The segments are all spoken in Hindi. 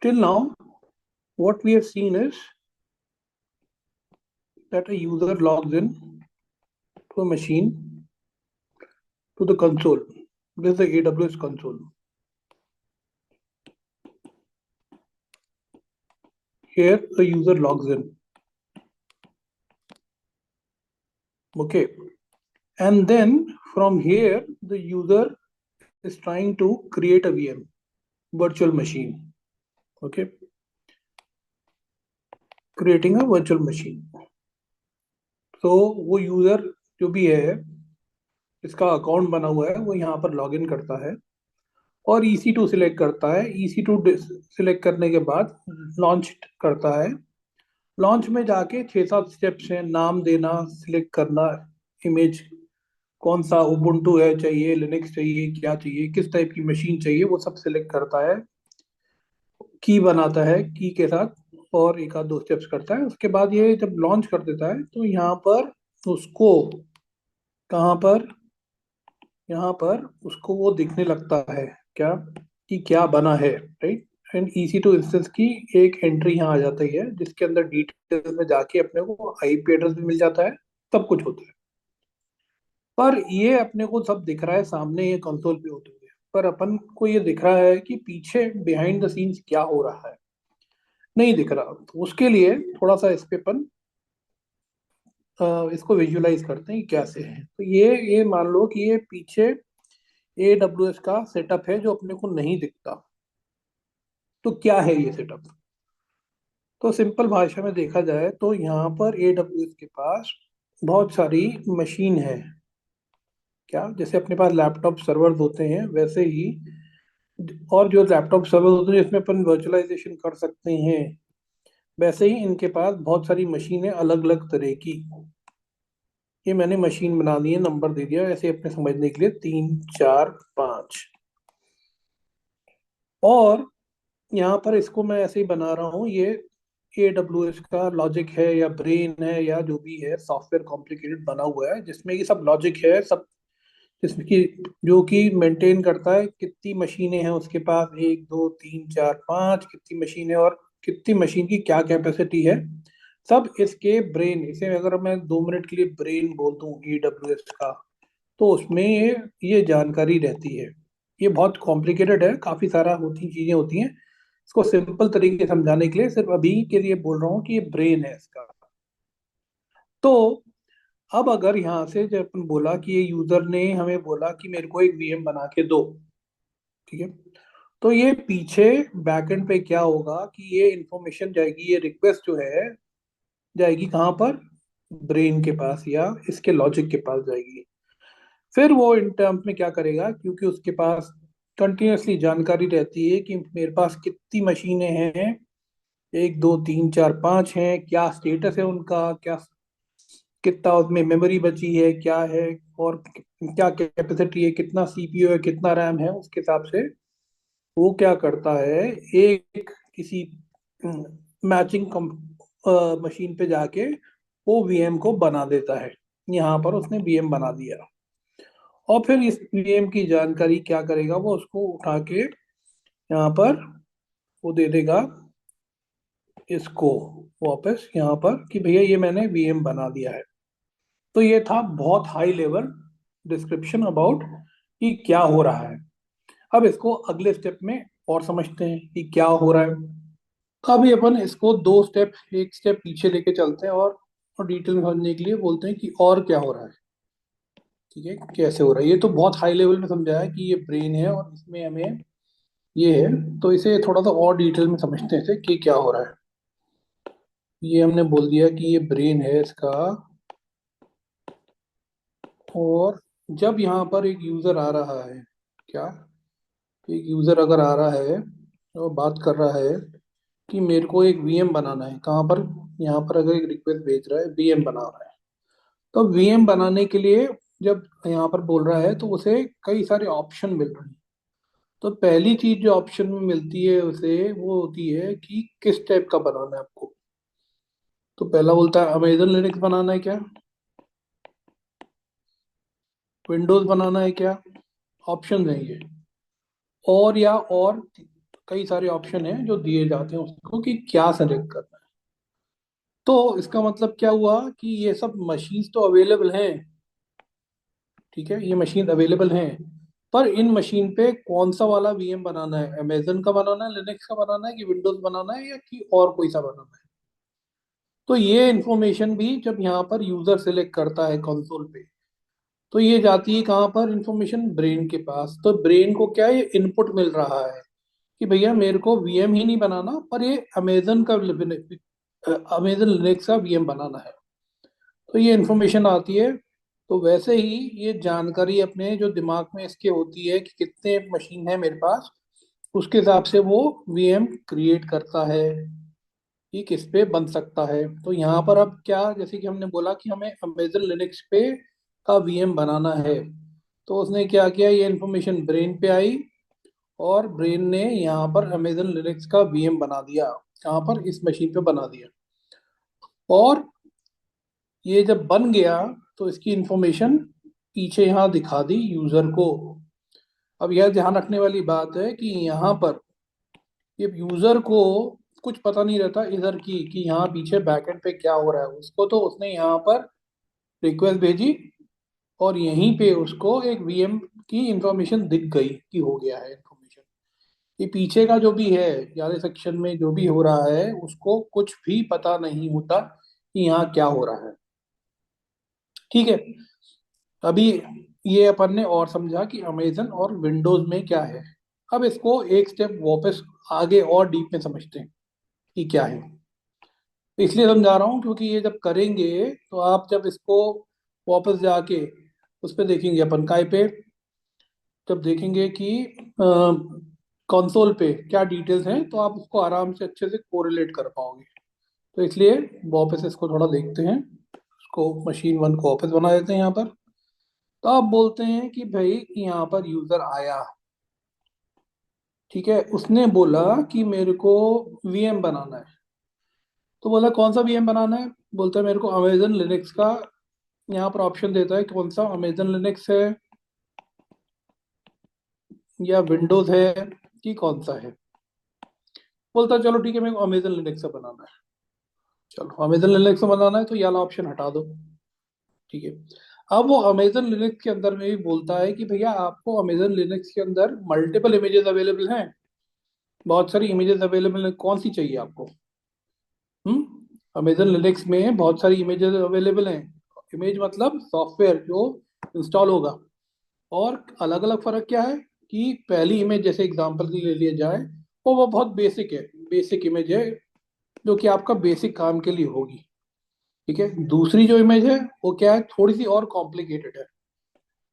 till now, what we have seen is that a user logs in to a machine to the console. This is the AWS console. Here, the user logs in. Okay. And then from here, the user is trying to create a VM, virtual machine. Okay. Creating a virtual machine. तो वो यूजर जो भी है, इसका अकाउंट बना हुआ है, वो यहाँ पर लॉगिन करता है और EC2 सिलेक्ट करता है। EC2 सिलेक्ट करने के बाद लॉन्च करता है। लॉन्च में जाके 6-7 स्टेप्स हैं, नाम देना, सिलेक्ट करना, इमेज कौन सा उबुंटू है चाहिए, लिनक्स चाहिए, क्या चाहिए, किस टाइप की मशीन चाहिए, वो सब सिलेक्ट करता है। की बनाता है, की के साथ और एक आध दो स्टेप्स करता है। उसके बाद ये जब लॉन्च कर देता है तो यहाँ पर उसको, कहाँ पर, यहाँ पर उसको वो दिखने लगता है क्या, कि क्या बना है, राइट। एंड EC2 इंस्टेंस की एक एंट्री यहाँ आ जाती है, जिसके अंदर डिटेल्स में जाके अपने को IP एड्रेस भी मिल जाता है, सब कुछ होता है। पर ये अपने को सब दिख रहा है सामने, ये कंसोल पे होते हुए, पर अपन को ये दिख रहा है कि पीछे बिहाइंड द सीन्स क्या हो रहा है, नहीं दिख रहा। तो उसके लिए थोड़ा सा इस पे अपन इसको विजुलाइज करते हैं कि कैसे है। तो ये मान लो कि ये पीछे AWS का सेटअप है जो अपने को नहीं दिखता। तो क्या है ये सेटअप? तो सिंपल भाषा में देखा जाए तो यहाँ पर AWS के पास बहुत सारी मशीन है। क्या, जैसे अपने पास लैपटॉप सर्वर्स होते हैं वैसे ही, और जो लैपटॉप सर्वर होते हैं जिसमें अपन वर्चुअलाइजेशन कर सकते हैं, वैसे ही इनके पास बहुत सारी मशीनें अलग अलग तरह की। ये मैंने मशीन बना दी है, नंबर दे दिया ऐसे अपने समझने के लिए, 3 4 5। और यहाँ पर इसको मैं ऐसे ही बना रहा हूँ, ये AWS का लॉजिक है या ब्रेन है या जो भी है, सॉफ्टवेयर कॉम्प्लिकेटेड बना हुआ है जिसमें ये सब लॉजिक है, सब जिसमें कि जो कि मेंटेन करता है कितनी मशीनें हैं उसके पास, 1 2 3 4 5, कितनी मशीनें और कितनी मशीन की क्या कैपेसिटी है, सब इसके ब्रेन। इसे अगर मैं 2 मिनट के लिए ब्रेन बोल दूं AWS का, तो उसमें ये जानकारी रहती है। ये बहुत कॉम्प्लिकेटेड है, काफी सारा होती चीजें होती हैं। इसको सिंपल तरीके से समझाने के लिए सिर्फ अभी के लिए बोल रहा हूँ कि ये ब्रेन है इसका। तो अब अगर यहाँ से जब अपन बोला कि ये यूजर ने हमें बोला कि मेरे को एक VM बना के दो, ठीक है, तो ये पीछे बैकएंड पे क्या होगा कि ये इंफॉर्मेशन जाएगी, ये रिक्वेस्ट जो है जाएगी कहाँ पर, ब्रेन के पास या इसके लॉजिक के पास जाएगी। फिर वो इन टर्म्स में क्या करेगा, क्योंकि उसके पास कंटिन्यूसली जानकारी रहती है कि मेरे पास कितनी मशीनें हैं, 1 2 3 4 5 हैं, क्या स्टेटस है उनका, क्या कितना उसमें मेमोरी बची है, क्या है, और क्या कैपेसिटी है, कितना CPU है, कितना RAM है, उसके हिसाब से वो क्या करता है, एक किसी मैचिंग मशीन पे जाके वो VM को बना देता है। यहाँ पर उसने VM बना दिया और फिर इस VM की जानकारी क्या करेगा, वो उसको उठा के यहाँ पर वो दे देगा इसको वापस यहाँ पर कि भैया ये मैंने VM बना दिया है। तो ये था बहुत हाई लेवल डिस्क्रिप्शन अबाउट कि क्या हो रहा है। अब इसको अगले स्टेप में और समझते हैं कि क्या हो रहा है। तो अभी अपन इसको 2 स्टेप, एक स्टेप पीछे लेके चलते हैं और डिटेल में समझने के लिए बोलते हैं कि और क्या हो रहा है। ठीक है, कैसे हो रहा है, ये तो बहुत हाई लेवल में समझाया कि ये ब्रेन है और इसमें हमें ये है। तो इसे थोड़ा सा और डिटेल में समझते हैं इसे कि क्या हो रहा है। ये हमने बोल दिया कि ये ब्रेन है इसका। और जब यहाँ पर एक यूजर आ रहा है, क्या, एक यूजर अगर आ रहा है और बात कर रहा है कि मेरे को एक VM बनाना है, कहाँ पर, यहाँ पर अगर एक रिक्वेस्ट भेज रहा है, VM बना रहा है, तो VM बनाने के लिए जब यहाँ पर बोल रहा है तो उसे कई सारे ऑप्शन मिल रहे हैं। तो पहली चीज जो ऑप्शन में मिलती है उसे, वो होती है कि किस टाइप का बनाना है आपको। तो पहला बोलता है अमेजन लिनक्स बनाना है क्या, विंडोज बनाना है क्या, ऑप्शन है ये, और या और कई सारे ऑप्शन हैं जो दिए जाते हैं उसको कि क्या सेलेक्ट करना है। तो इसका मतलब क्या हुआ कि ये सब मशीन्स तो अवेलेबल हैं, ठीक है, ये मशीन अवेलेबल हैं, पर इन मशीन पे कौन सा वाला वीएम बनाना है, अमेजन का बनाना है, लिनक्स का बनाना है, कि विंडोज बनाना है, या कि और कोई सा बनाना है। तो ये इंफॉर्मेशन भी जब यहाँ पर यूजर सिलेक्ट करता है कंसोल पे, तो ये जाती है कहाँ पर इंफॉर्मेशन, ब्रेन के पास। तो ब्रेन को क्या है, ये इनपुट मिल रहा है कि भैया मेरे को वीएम ही नहीं बनाना, पर ये अमेजन का, अमेजन लिनक्स का वीएम बनाना है। तो ये इंफॉर्मेशन आती है। तो वैसे ही ये जानकारी अपने जो दिमाग में इसके होती है कि कितने मशीन है मेरे पास, उसके हिसाब से वो वीएम क्रिएट करता है कि किस पे बन सकता है। तो यहाँ पर अब क्या, जैसे कि हमने बोला कि हमें अमेजन लिनक्स पे का वीएम बनाना है, तो उसने क्या किया, ये इंफॉर्मेशन ब्रेन पे आई, और ब्रेन ने यहाँ पर अमेजन लिनक्स का वीएम बना दिया, यहाँ पर इस मशीन पे बना दिया। और ये जब बन गया तो इसकी इंफॉर्मेशन पीछे यहाँ दिखा दी यूजर को। अब यह ध्यान रखने वाली बात है कि यहाँ पर ये यूजर को कुछ पता नहीं रहता इधर की कि यहाँ पीछे बैकएंड पे क्या हो रहा है। उसको तो उसने यहाँ पर रिक्वेस्ट भेजी, और यहीं पे उसको एक वीएम की इंफॉर्मेशन दिख गई कि हो गया है इंफॉर्मेशन। ये पीछे का जो भी है, यारे सेक्शन में जो भी हो रहा है, उसको कुछ भी पता नहीं होता कि यहाँ क्या हो रहा है। ठीक है, अभी ये अपन ने और समझा कि अमेजन और विंडोज में क्या है। अब इसको एक स्टेप वापस आगे और डीप में समझते हैं कि क्या है। तो इसलिए समझा रहा हूँ क्योंकि ये जब करेंगे तो आप जब इसको वापस जाके उस पर देखेंगे, अपन काय पे जब देखेंगे कि कंसोल पे क्या डिटेल्स हैं, तो आप उसको आराम से अच्छे से कोरिलेट कर पाओगे। तो इसलिए वापस इसको थोड़ा देखते हैं, इसको मशीन वन को वापस बना देते हैं यहाँ पर। तो आप बोलते हैं कि भाई यहाँ पर यूजर आया, ठीक है, उसने बोला कि मेरे को वीएम बनाना है। तो बोला कौन सा वीएम बनाना है, बोलता है मेरे को अमेजन लिनक्स का। यहाँ पर ऑप्शन देता है कौन सा, अमेजन लिनक्स है या विंडोज है कि कौन सा है। बोलता है चलो ठीक है, मेरे को अमेजन लिनक्स का बनाना है। चलो अमेजन लिनक्स का बनाना है तो ये वाला ऑप्शन हटा दो, ठीक है। अब वो अमेजन लिनक्स के अंदर में भी बोलता है कि भैया आपको अमेजन लिनक्स के अंदर मल्टीपल इमेजेस अवेलेबल हैं, बहुत सारी इमेजेस अवेलेबल हैं, कौन सी चाहिए आपको। अमेजन लिनक्स में बहुत सारी इमेजेस अवेलेबल हैं। इमेज मतलब सॉफ्टवेयर जो इंस्टॉल होगा। और अलग अलग फर्क क्या है कि पहली इमेज जैसे एग्जांपल के लिए ले लिया जाए, वो बहुत बेसिक है, बेसिक इमेज है जो कि आपका बेसिक काम के लिए होगी, ठीक है। दूसरी जो इमेज है वो क्या है, थोड़ी सी और कॉम्प्लिकेटेड है,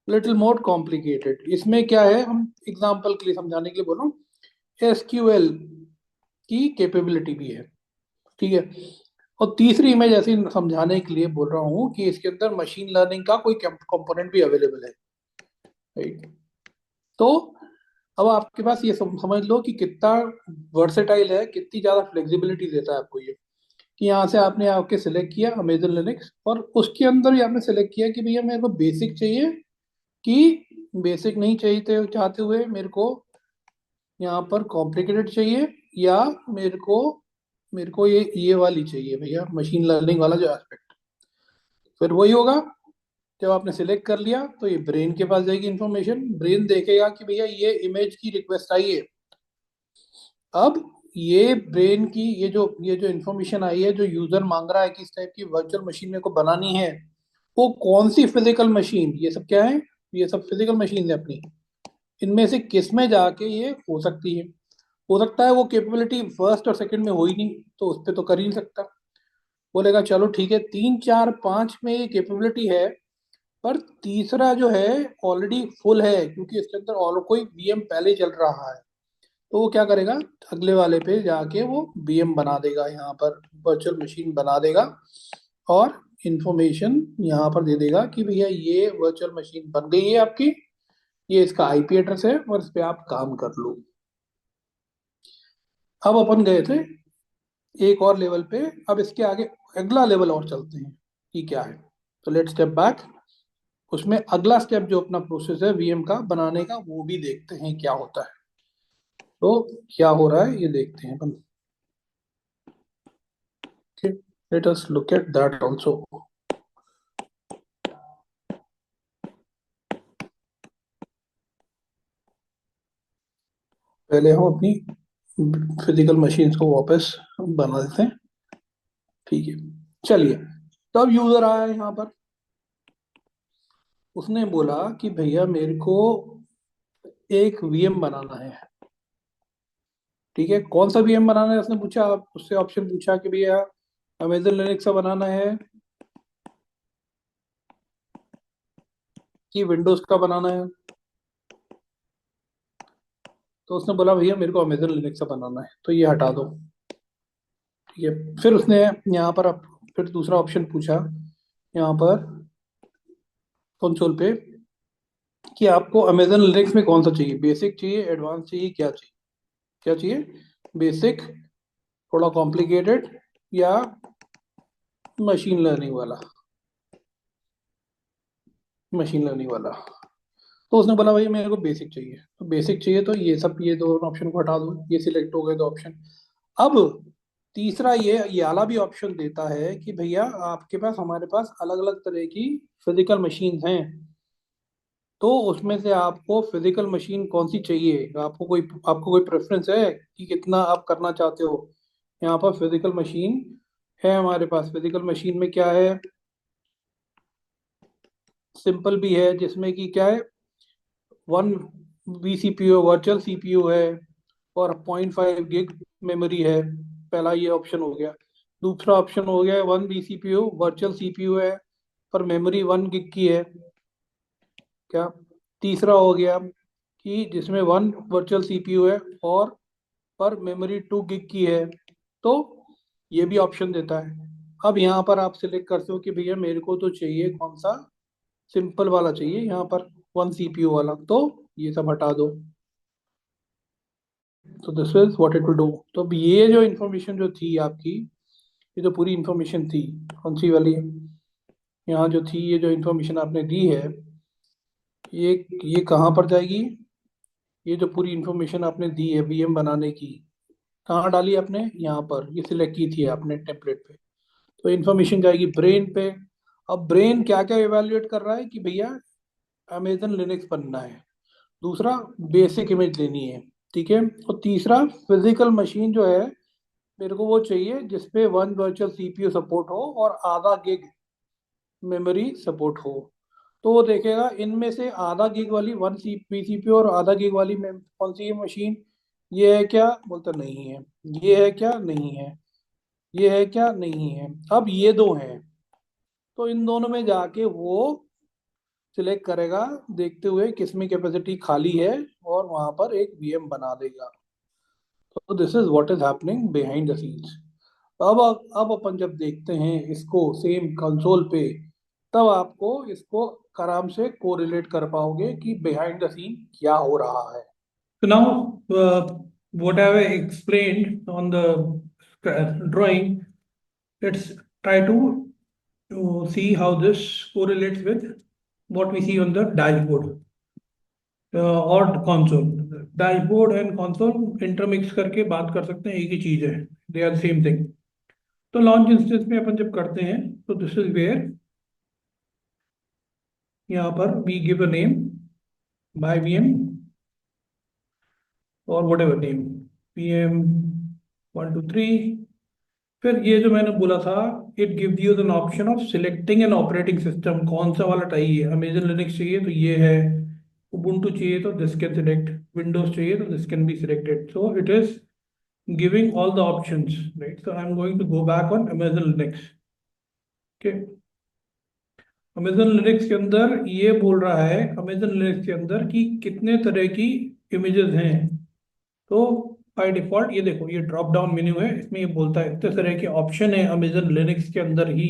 लिटिल मोर कॉम्प्लिकेटेड। इसमें क्या है, हम एग्जांपल के लिए समझाने के लिए बोल रहा हूँ, एसक्यूएल की कैपेबिलिटी भी है, ठीक है। और तीसरी इमेज ऐसे ही समझाने के लिए बोल रहा हूँ कि इसके अंदर मशीन लर्निंग का कोई कंपोनेंट भी अवेलेबल है, राइट। तो अब आपके पास ये समझ लो कि कितना वर्सेटाइल है, कितनी ज्यादा फ्लेक्सिबिलिटी देता है आपको ये, कि यहाँ से आपने आपके सिलेक्ट किया अमेजन लिनक्स, और उसके अंदर ही आपने सिलेक्ट किया कि भैया मेरे को बेसिक चाहिए, कि बेसिक नहीं चाहिए चाहते हुए मेरे को यहाँ पर कॉम्प्लिकेटेड चाहिए, या मेरे को ये वाली चाहिए भैया, मशीन लर्निंग वाला जो एस्पेक्ट। फिर वही होगा, जब आपने सिलेक्ट कर लिया तो ये ब्रेन के पास जाएगी इंफॉर्मेशन, ब्रेन देखेगा कि भैया ये इमेज की रिक्वेस्ट आई है। अब ये ब्रेन की ये जो इंफॉर्मेशन आई है, जो यूजर मांग रहा है कि इस टाइप की वर्चुअल मशीन मेरे को बनानी है, वो कौन सी फिजिकल मशीन, ये सब क्या है, ये सब फिजिकल मशीन है अपनी, इनमें से किस में जाके ये हो सकती है। हो सकता है वो कैपेबिलिटी फर्स्ट और सेकंड में हो ही नहीं, तो उस पर तो कर ही नहीं सकता। बोलेगा चलो ठीक है, तीन चार पांच में ये कैपेबिलिटी है, पर तीसरा जो है ऑलरेडी फुल है, क्योंकि इसके अंदर और कोई वीएम पहले ही चल रहा है। तो वो क्या करेगा, अगले वाले पे जाके वो वीएम बना देगा, यहाँ पर वर्चुअल मशीन बना देगा, और इंफॉर्मेशन यहाँ पर दे देगा कि भैया ये वर्चुअल मशीन बन गई है आपकी, ये इसका आईपी एड्रेस है, और इस पे आप काम कर लो। अब अपन गए थे एक और लेवल पे, अब इसके आगे अगला लेवल और चलते हैं कि क्या है। तो लेट्स स्टेप बैक, उसमें अगला स्टेप जो अपना प्रोसेस है वीएम का बनाने का, वो भी देखते हैं क्या होता है। तो क्या हो रहा है ये देखते हैं अपन। Let us look at that also. पहले हम अपनी फिजिकल मशीन्स को वापस बना देते हैं। ठीक है, चलिए। तो अब यूजर आया यहाँ पर, उसने बोला कि भैया मेरे को एक वीएम बनाना है। ठीक है, कौन सा वीएम बनाना है उसने पूछा, उससे ऑप्शन पूछा कि भैया अमेजन लिनक्स का बनाना है कि विंडोज का बनाना है। तो उसने बोला भैया मेरे को अमेजन लिनक्स का बनाना है, तो ये हटा दो। ठीक है, फिर उसने यहाँ पर फिर दूसरा ऑप्शन पूछा यहाँ पर कंसोल पे कि आपको अमेजन लिनक्स में कौन सा चाहिए, बेसिक चाहिए, एडवांस चाहिए, क्या चाहिए। क्या चाहिए, बेसिक, थोड़ा कॉम्प्लिकेटेड, या मशीन लर्निंग वाला। मशीन लर्निंग वाला। तो उसने बोला भाई मेरे को बेसिक चाहिए, तो बेसिक चाहिए तो ये सब, ये दो ऑप्शन को हटा दो, ये सिलेक्ट हो गए दो ऑप्शन। अब तीसरा ये वाला भी ऑप्शन देता है कि भैया आपके पास, हमारे पास अलग अलग तरह की फिजिकल मशीन्स हैं, तो उसमें से आपको फिजिकल मशीन कौन सी चाहिए, आपको कोई प्रेफरेंस है कि कितना आप करना चाहते हो। यहाँ पर फिजिकल मशीन है हमारे पास। फिजिकल मशीन में क्या है, सिंपल भी है जिसमें कि क्या है, वन vCPU वर्चुअल सीपीयू है, और 0.5 गिग मेमोरी है। पहला ये ऑप्शन हो गया। दूसरा ऑप्शन हो गया, वन vCPU वर्चुअल सीपीयू है, पर मेमोरी 1 गिग की है। क्या, तीसरा हो गया कि जिसमें वन वर्चुअल सीपीयू है और पर मेमोरी 2 गिग की है। तो ये भी ऑप्शन देता है। अब यहाँ पर आप सिलेक्ट करते हो कि भैया मेरे को तो चाहिए कौन सा, सिंपल वाला चाहिए यहाँ पर, वन सीपीयू वाला, तो ये सब हटा दो। तो this is what it will do. तो अब ये जो इन्फॉर्मेशन जो थी आपकी, ये जो पूरी इन्फॉर्मेशन थी, कौन सी वाली, यहाँ जो थी, ये जो इन्फॉर्मेशन आपने दी है, ये ये कहाँ पर जाएगी। ये जो पूरी इन्फॉर्मेशन आपने दी है वीएम बनाने की, कहाँ डाली आपने, यहाँ पर, ये सिलेक्ट की थी आपने टेम्पलेट पे। तो इन्फॉर्मेशन जाएगी ब्रेन पे। अब ब्रेन क्या क्या इवेल्युएट कर रहा है कि भैया अमेजन लिनक्स बनना है। दूसरा, बेसिक इमेज लेनी है। ठीक है, और तीसरा, फिजिकल मशीन जो है मेरे को वो चाहिए जिसपे वन वर्चुअल सीपीयू सपोर्ट हो और आधा गिग मेमोरी सपोर्ट हो। तो वो देखेगा इनमें से आधा गिग वाली वन सी पीसीपी और आधा गिग वाली कौन सी है मशीन, ये है क्या, बोलता नहीं है। ये है क्या, नहीं है। ये है क्या, नहीं है। अब ये दो हैं, तो इन दोनों में जाके वो सिलेक्ट करेगा देखते हुए किसमें कैपेसिटी खाली है, और वहां पर एक वीएम बना देगा। तो this is what is happening behind the scenes. अब अपन जब देखते हैं इसको सेम कंसोल पे, तब आपको इसको आराम से कोरिलेट कर पाओगे कि बिहाइंड द सीन क्या हो रहा है। So now, what I have explained on the drawing, let's try to see how this correlates with what we see on the dashboard or console. Dashboard and console intermix करके बात कर सकते हैं, एक ही चीज है, दे आर सेम थिंग। तो लॉन्च इंस्टेंस में अपन जब करते हैं, तो दिस इज वेयर, यहाँ पर we give a name by VM और वट एवर नेम, pm 1 2 3। फिर ये जो मैंने बोला था, it gives you an option of selecting an operating system, कौन सा वाला चाहिए। अमेजन लिनक्स चाहिए तो ये है, उबुंटू चाहिए तो दिस कैन सिलेक्ट, विंडोज चाहिए तो this can be selected. So it is giving all the options, right. So I am going to go back on Amazon Linux. Okay, Amazon Linux के अंदर ये बोल रहा है, अमेजन लिनक्स के अंदर कि कितने तरह की इमेजेस हैं। तो बाय डिफॉल्ट ये देखो, ये ड्रॉप डाउन मेन्यू है, इसमें ये बोलता है इतने तरह के ऑप्शन है अमेजन लिनक्स के अंदर ही,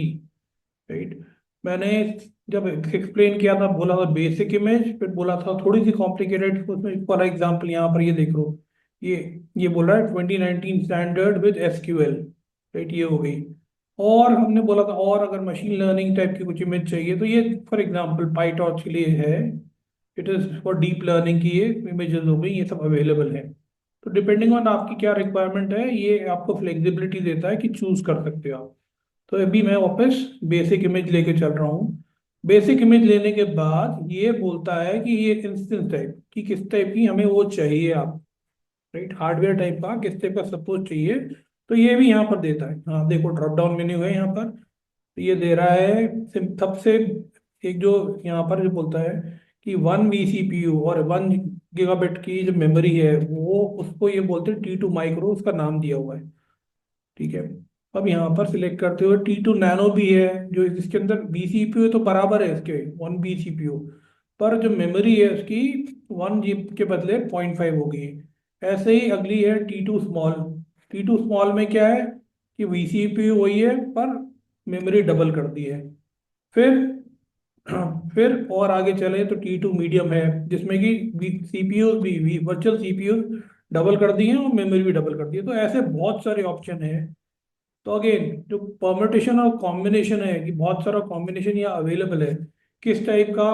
राइट। मैंने जब एक्सप्लेन किया था, बोला था बेसिक इमेज, फिर बोला था थोड़ी सी कॉम्प्लिकेटेड, उसमें फॉर एग्जांपल यहाँ पर ये देख लो, ये ये बोल रहा है 2019 स्टैंडर्ड विद एसक्यूएल, राइट, ये हो गई। और हमने बोला था और अगर मशीन लर्निंग टाइप की कुछ इमेज चाहिए, तो ये फॉर एग्जांपल पाईटॉर्च के लिए है, it is for deep learning की ये इमेजेस हो गई, ये सब अवेलेबल है। तो डिपेंडिंग ऑन आपकी क्या रिक्वायरमेंट है, ये आपको फ्लेक्सिबिलिटी देता है कि चूज कर सकते हो आप। तो अभी मैं वापस बेसिक इमेज लेके चल रहा हूँ। बेसिक इमेज लेने के बाद ये बोलता है कि ये इंस्टेंस टाइप की किस टाइप की हमें वो चाहिए आप, राइट, हार्डवेयर टाइप का किस टाइप का सपोज चाहिए। तो ये भी यहाँ पर देता है, हाँ देखो ड्रॉप डाउन मेन्यू है यहाँ पर। तो ये दे रहा है सबसे एक जो यहाँ पर जो बोलता है कि 1 vCPU और 1 GB की जो मेमोरी है वो, उसको ये बोलते हैं T2 माइक्रो, उसका नाम दिया हुआ है। ठीक है। अब यहाँ पर सिलेक्ट करते हुए T2 नैनो भी है, जो इसके अंदर vCPU है तो बराबर है इसके 1 vCPU, पर जो मेमोरी है उसकी 1 GB के बदले 0.5 हो गई है। ऐसे ही अगली है T2 स्मॉल। T2 स्मॉल में क्या है कि vCPU वही है पर मेमोरी डबल कर दी है। फिर फिर और आगे चले तो T2 मीडियम है, जिसमें कि सीपीयू भी वर्चुअल सीपीयू डबल कर दिए हैं और मेमोरी भी डबल कर दी है। तो ऐसे बहुत सारे ऑप्शन है। तो अगेन जो परम्यूटेशन और कॉम्बिनेशन है कि बहुत सारा कॉम्बिनेशन यहाँ अवेलेबल है, किस टाइप का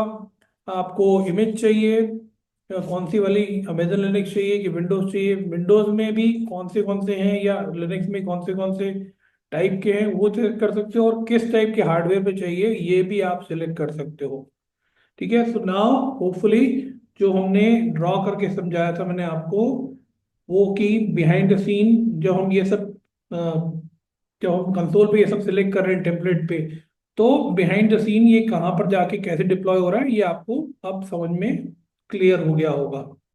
आपको इमेज चाहिए, या कौन सी वाली अमेजन लिनक्स चाहिए कि विंडोज चाहिए, विंडोज में भी कौन से हैं या लिनक्स में कौन से टाइप के हैं वो सिलेक्ट कर सकते हो, और किस टाइप के हार्डवेयर पे चाहिए ये भी आप सिलेक्ट कर सकते हो। ठीक है। सो नाउ होपफुली जो हमने ड्रॉ करके समझाया था मैंने आपको, वो कि बिहाइंड द सीन जब हम ये सब जब हम कंसोल पे ये सब सिलेक्ट कर रहे हैं टेम्पलेट पे, तो बिहाइंड द सीन ये कहाँ पर जाके कैसे डिप्लॉय हो रहा है ये आपको अब समझ में क्लियर हो गया होगा।